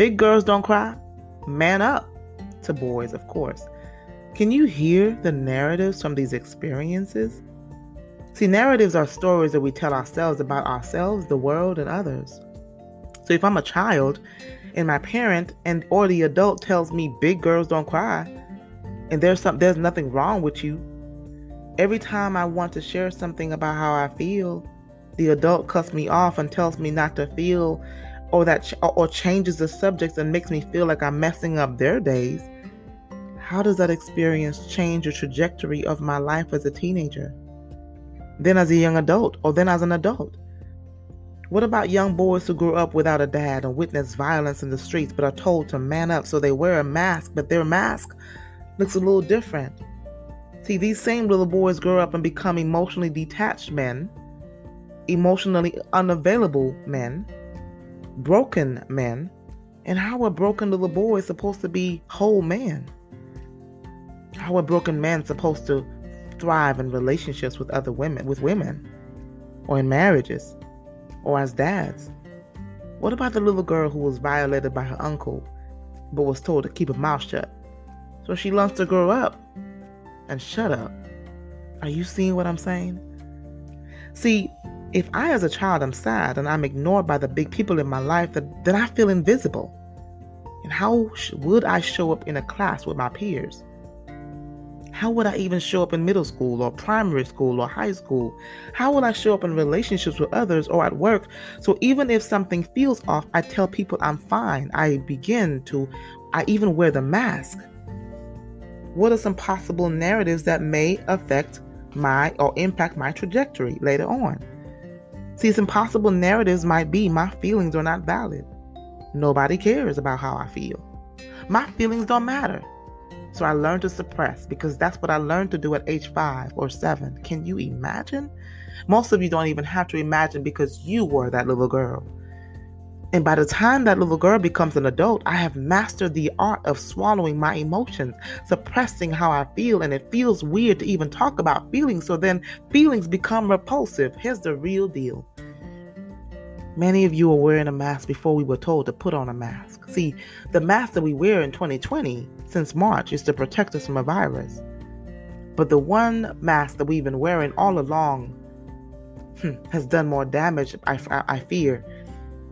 Big girls don't cry. Man up, to boys, of course. Can you hear the narratives from these experiences? See, narratives are stories that we tell ourselves about ourselves, the world, and others. So if I'm a child and my parent or the adult tells me big girls don't cry and there's nothing wrong with you, every time I want to share something about how I feel, the adult cuts me off and tells me not to feel, or changes the subjects and makes me feel like I'm messing up their days. How does that experience change the trajectory of my life as a teenager? Then as a young adult, or then as an adult? What about young boys who grew up without a dad and witness violence in the streets but are told to man up, so they wear a mask, but their mask looks a little different? See, these same little boys grow up and become emotionally detached men, emotionally unavailable men, broken men. And how are broken little boys supposed to be whole men? How are broken men supposed to thrive in relationships with women, or in marriages, or as dads? What about the little girl who was violated by her uncle, but was told to keep her mouth shut? So she learns to grow up and shut up. Are you seeing what I'm saying? See, if I as a child am sad and I'm ignored by the big people in my life, then I feel invisible. And how would I show up in a class with my peers? How would I even show up in middle school or primary school or high school? How would I show up in relationships with others or at work? So even if something feels off, I tell people I'm fine. I even wear the mask. What are some possible narratives that may affect or impact my trajectory later on? See, some possible narratives might be my feelings are not valid. Nobody cares about how I feel. My feelings don't matter. So I learned to suppress, because that's what I learned to do at age 5 or 7. Can you imagine? Most of you don't even have to imagine, because you were that little girl. And by the time that little girl becomes an adult, I have mastered the art of swallowing my emotions, suppressing how I feel, and it feels weird to even talk about feelings, so then feelings become repulsive. Here's the real deal. Many of you were wearing a mask before we were told to put on a mask. See, the mask that we wear in 2020 since March is to protect us from a virus. But the one mask that we've been wearing all along has done more damage, I fear.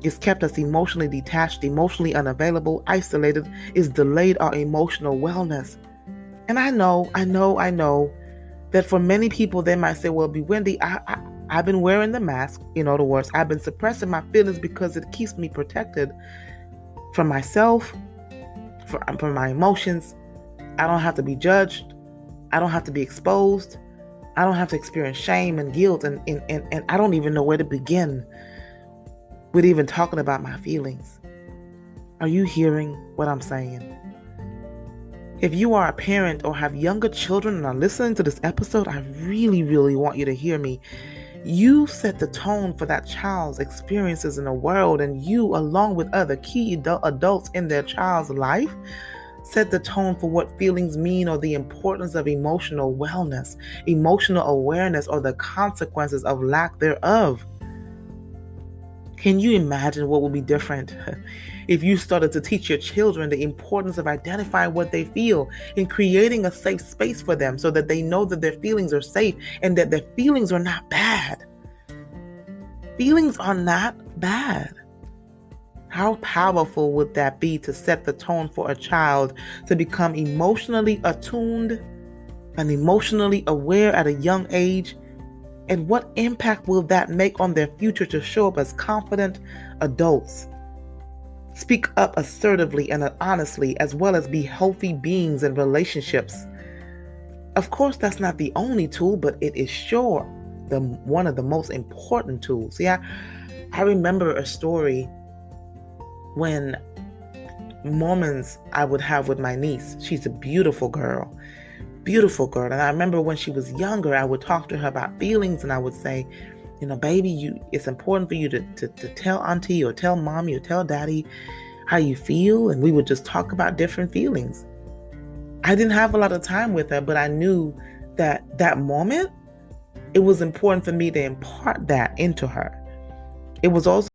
It's kept us emotionally detached, emotionally unavailable, isolated. It's delayed our emotional wellness. And I know that for many people, they might say, well, Wendy, I've been wearing the mask. In other words, I've been suppressing my feelings because it keeps me protected from myself, from my emotions. I don't have to be judged. I don't have to be exposed. I don't have to experience shame and guilt. And I don't even know where to begin with even talking about my feelings. Are you hearing what I'm saying? If you are a parent or have younger children and are listening to this episode, I really, really want you to hear me. You set the tone for that child's experiences in the world, and you, along with other key adults in their child's life, set the tone for what feelings mean, or the importance of emotional wellness, emotional awareness, or the consequences of lack thereof. Can you imagine what would be different if you started to teach your children the importance of identifying what they feel and creating a safe space for them, so that they know that their feelings are safe and that their feelings are not bad? Feelings are not bad. How powerful would that be to set the tone for a child to become emotionally attuned and emotionally aware at a young age? And what impact will that make on their future to show up as confident adults? Speak up assertively and honestly, as well as be healthy beings in relationships. Of course, that's not the only tool, but it is sure one of the most important tools. Yeah, I remember a story when moments I would have with my niece. She's a beautiful girl. And I remember when she was younger, I would talk to her about feelings, and I would say, baby, it's important for you to tell auntie or tell mommy or tell daddy how you feel. And we would just talk about different feelings. I didn't have a lot of time with her, but I knew that moment, it was important for me to impart that into her. It was also